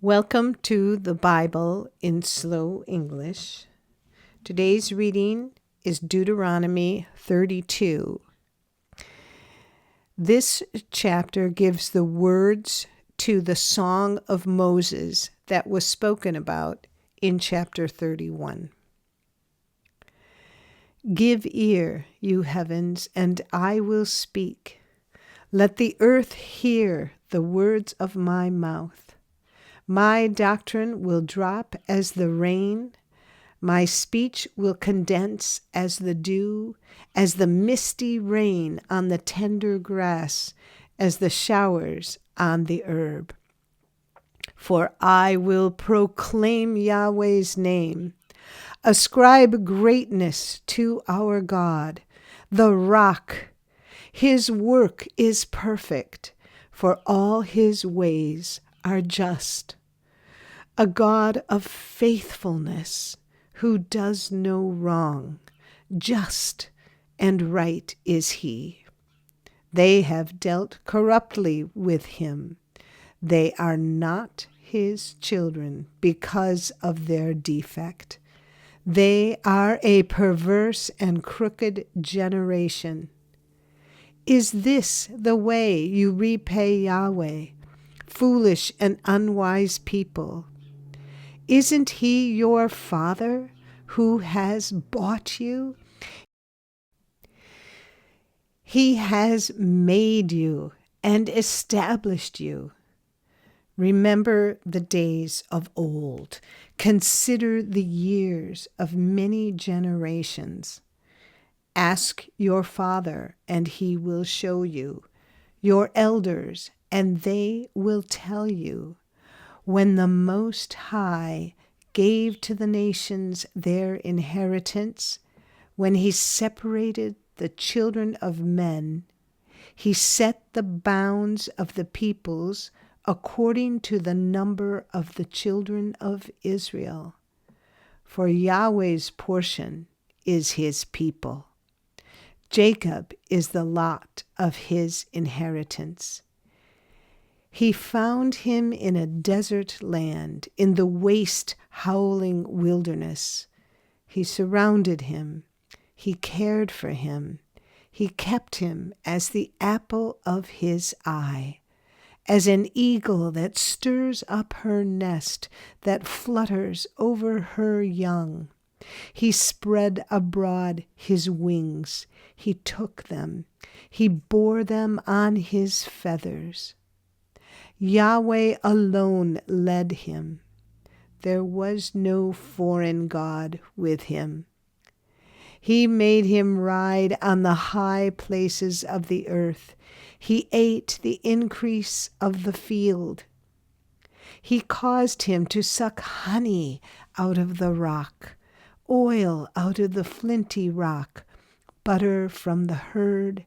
Welcome to the Bible in Slow English. Today's reading is Deuteronomy 32. This chapter gives the words to the Song of Moses that was spoken about in chapter 31. Give ear, you heavens, and I will speak. Let the earth hear the words of my mouth. My doctrine will drop as the rain. My speech will condense as the dew, as the misty rain on the tender grass, as the showers on the herb. For I will proclaim Yahweh's name. Ascribe greatness to our God, the rock. His work is perfect, for all his ways are just. A God of faithfulness who does no wrong, just and right is he. They have dealt corruptly with him. They are not his children because of their defect. They are a perverse and crooked generation. Is this the way you repay Yahweh, foolish and unwise people? Isn't he your father who has bought you? He has made you and established you. Remember the days of old. Consider the years of many generations. Ask your father, and he will show you, your elders, and they will tell you. When the Most High gave to the nations their inheritance, when he separated the children of men, he set the bounds of the peoples according to the number of the children of Israel. For Yahweh's portion is his people. Jacob is the lot of his inheritance. He found him in a desert land, in the waste, howling wilderness. He surrounded him. He cared for him. He kept him as the apple of his eye, as an eagle that stirs up her nest, that flutters over her young. He spread abroad his wings. He took them. He bore them on his feathers. Yahweh alone led him. There was no foreign god with him. He made him ride on the high places of the earth. He ate the increase of the field. He caused him to suck honey out of the rock, oil out of the flinty rock, butter from the herd,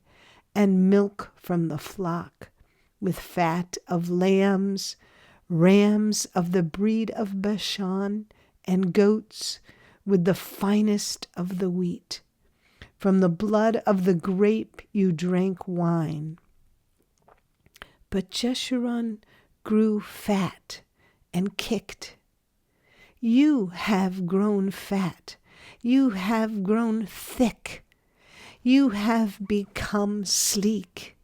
and milk from the flock, with fat of lambs, rams of the breed of Bashan, and goats with the finest of the wheat. From the blood of the grape you drank wine. But Jeshurun grew fat and kicked. You have grown fat. You have grown thick. You have become sleek.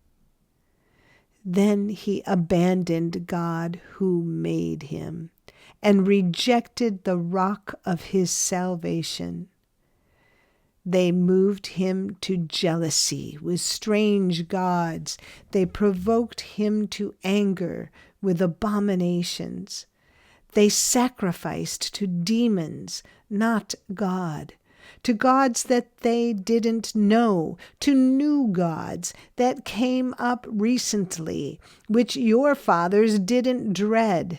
Then he abandoned God who made him and rejected the rock of his salvation. They moved him to jealousy with strange gods. They provoked him to anger with abominations. They sacrificed to demons, not God, to gods that they didn't know, to new gods that came up recently, which your fathers didn't dread.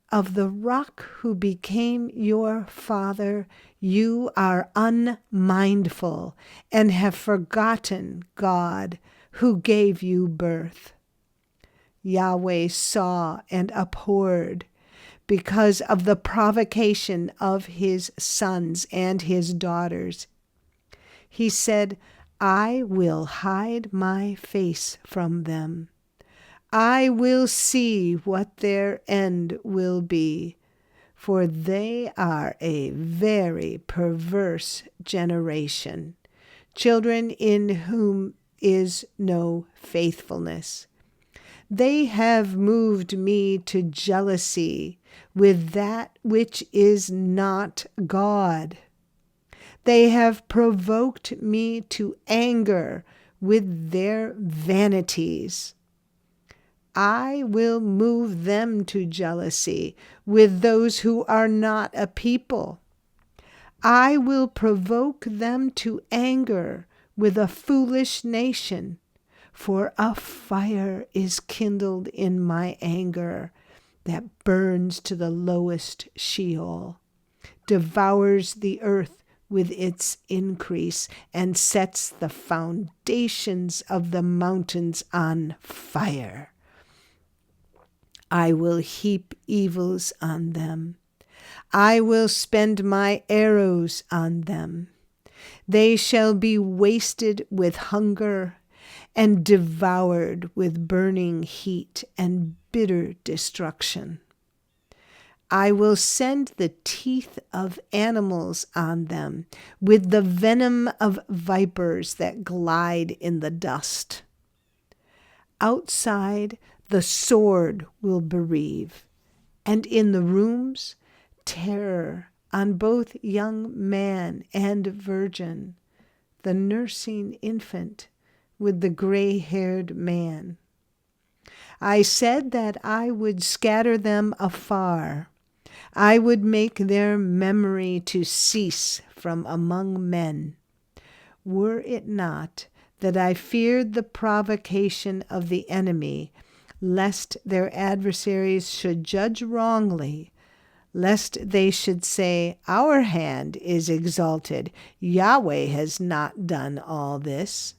Of the rock who became your father, you are unmindful and have forgotten God who gave you birth. Yahweh saw and abhorred because of the provocation of his sons and his daughters. He said, I will hide my face from them. I will see what their end will be, for they are a very perverse generation, children in whom is no faithfulness. They have moved me to jealousy with that which is not God. They have provoked me to anger with their vanities. I will move them to jealousy with those who are not a people. I will provoke them to anger with a foolish nation. For a fire is kindled in my anger that burns to the lowest Sheol, devours the earth with its increase, and sets the foundations of the mountains on fire. I will heap evils on them. I will spend my arrows on them. They shall be wasted with hunger and devoured with burning heat and bitter destruction. I will send the teeth of animals on them, with the venom of vipers that glide in the dust. Outside the sword will bereave, and in the rooms terror on both young man and virgin, the nursing infant with the gray-haired man. I said that I would scatter them afar. I would make their memory to cease from among men. Were it not that I feared the provocation of the enemy, lest their adversaries should judge wrongly, lest they should say, "Our hand is exalted. Yahweh has not done all this."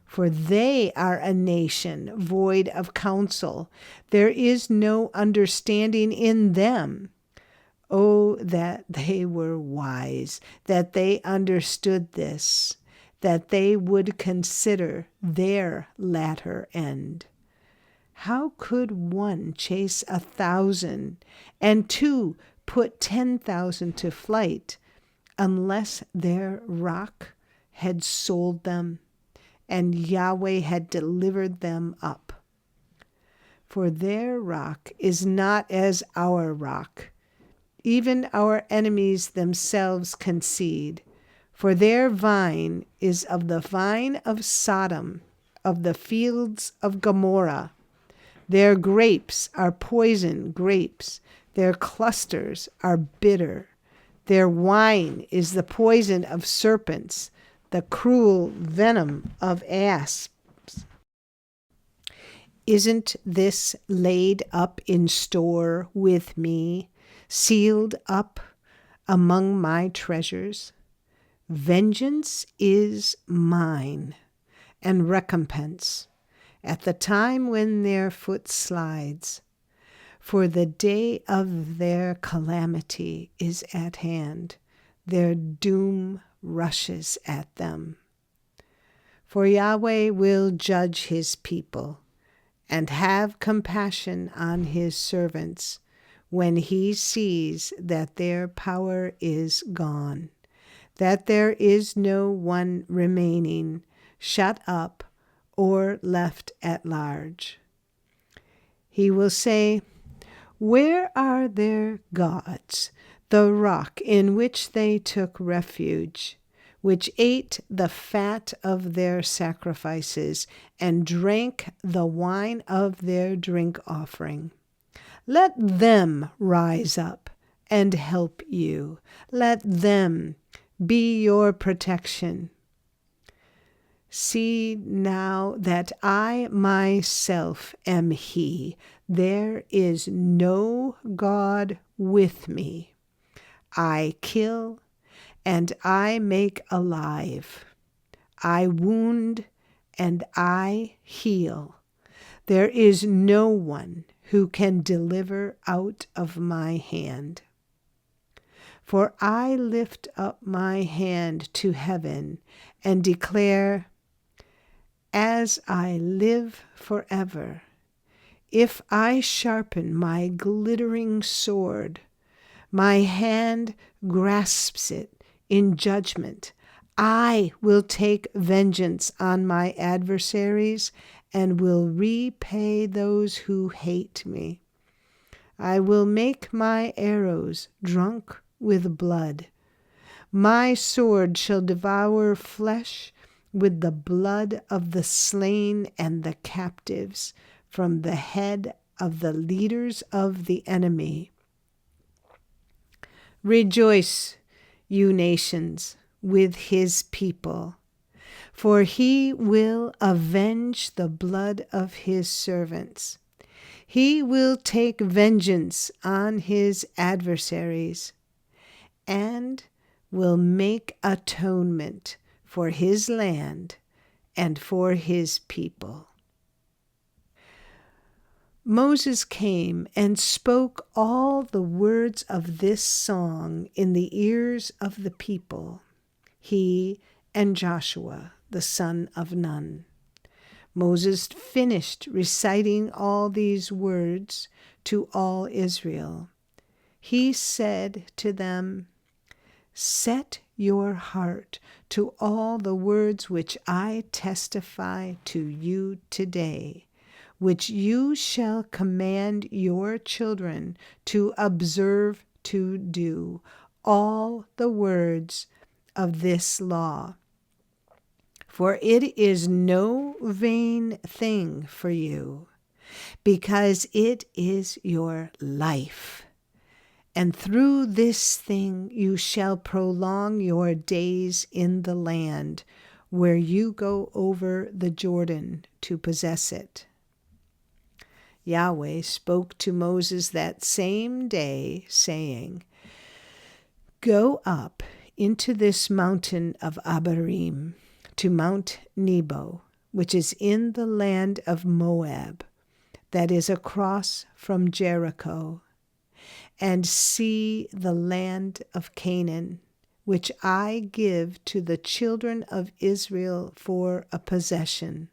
For they are a nation void of counsel. There is no understanding in them. Oh, that they were wise, that they understood this, that they would consider their latter end. How could one chase 1,000 and two put 10,000 to flight unless their rock had sold them and Yahweh had delivered them up? For their rock is not as our rock. Even our enemies themselves concede. For their vine is of the vine of Sodom, of the fields of Gomorrah. Their grapes are poison grapes. Their clusters are bitter. Their wine is the poison of serpents, the cruel venom of asps. Isn't this laid up in store with me, sealed up among my treasures? Vengeance is mine, and recompense, at the time when their foot slides. For the day of their calamity is at hand. Their doom rushes at them. For Yahweh will judge his people and have compassion on his servants when he sees that their power is gone, that there is no one remaining, shut up or left at large. He will say, "Where are their gods, the rock in which they took refuge, which ate the fat of their sacrifices and drank the wine of their drink offering? Let them rise up and help you. Let them be your protection. See now that I myself am he. There is no God with me. I kill and I make alive. I wound and I heal. There is no one who can deliver out of my hand. For I lift up my hand to heaven and declare, as I live forever, If I sharpen my glittering sword, my hand grasps it in judgment. I will take vengeance on my adversaries and will repay those who hate me. I will make my arrows drunk with blood. My sword shall devour flesh with the blood of the slain and the captives from the head of the leaders of the enemy. Rejoice, you nations, with his people, for he will avenge the blood of his servants. He will take vengeance on his adversaries and will make atonement for his land and for his people. Moses came and spoke all the words of this song in the ears of the people, he and Joshua, the son of Nun. Moses finished reciting all these words to all Israel. He said to them, "Set your heart to all the words which I testify to you today, which you shall command your children to observe to do, all the words of this law. For it is no vain thing for you, because it is your life. And through this thing you shall prolong your days in the land where you go over the Jordan to possess it." Yahweh spoke to Moses that same day, saying, "Go up into this mountain of Abarim, to Mount Nebo, which is in the land of Moab, that is across from Jericho, and see the land of Canaan, which I give to the children of Israel for a possession.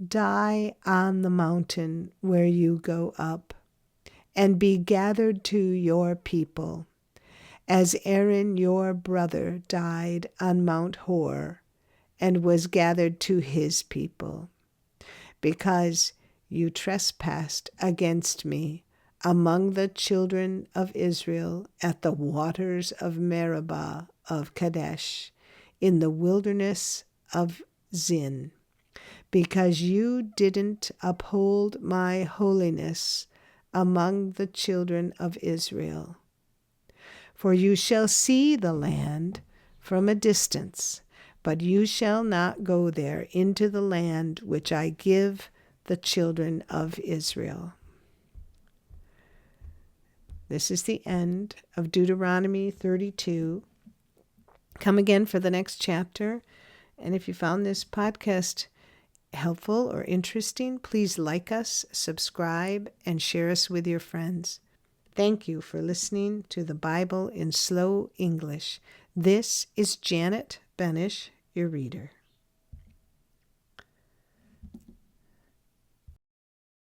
Die on the mountain where you go up, and be gathered to your people, as Aaron your brother died on Mount Hor, and was gathered to his people, because you trespassed against me among the children of Israel at the waters of Meribah of Kadesh, in the wilderness of Zin, because you didn't uphold my holiness among the children of Israel. For you shall see the land from a distance, but you shall not go there into the land which I give the children of Israel." This is the end of Deuteronomy 32. Come again for the next chapter. And if you found this podcast helpful or interesting, please like us, subscribe, and share us with your friends. Thank you for listening to the Bible in Slow English. This is Janet Benish, your reader.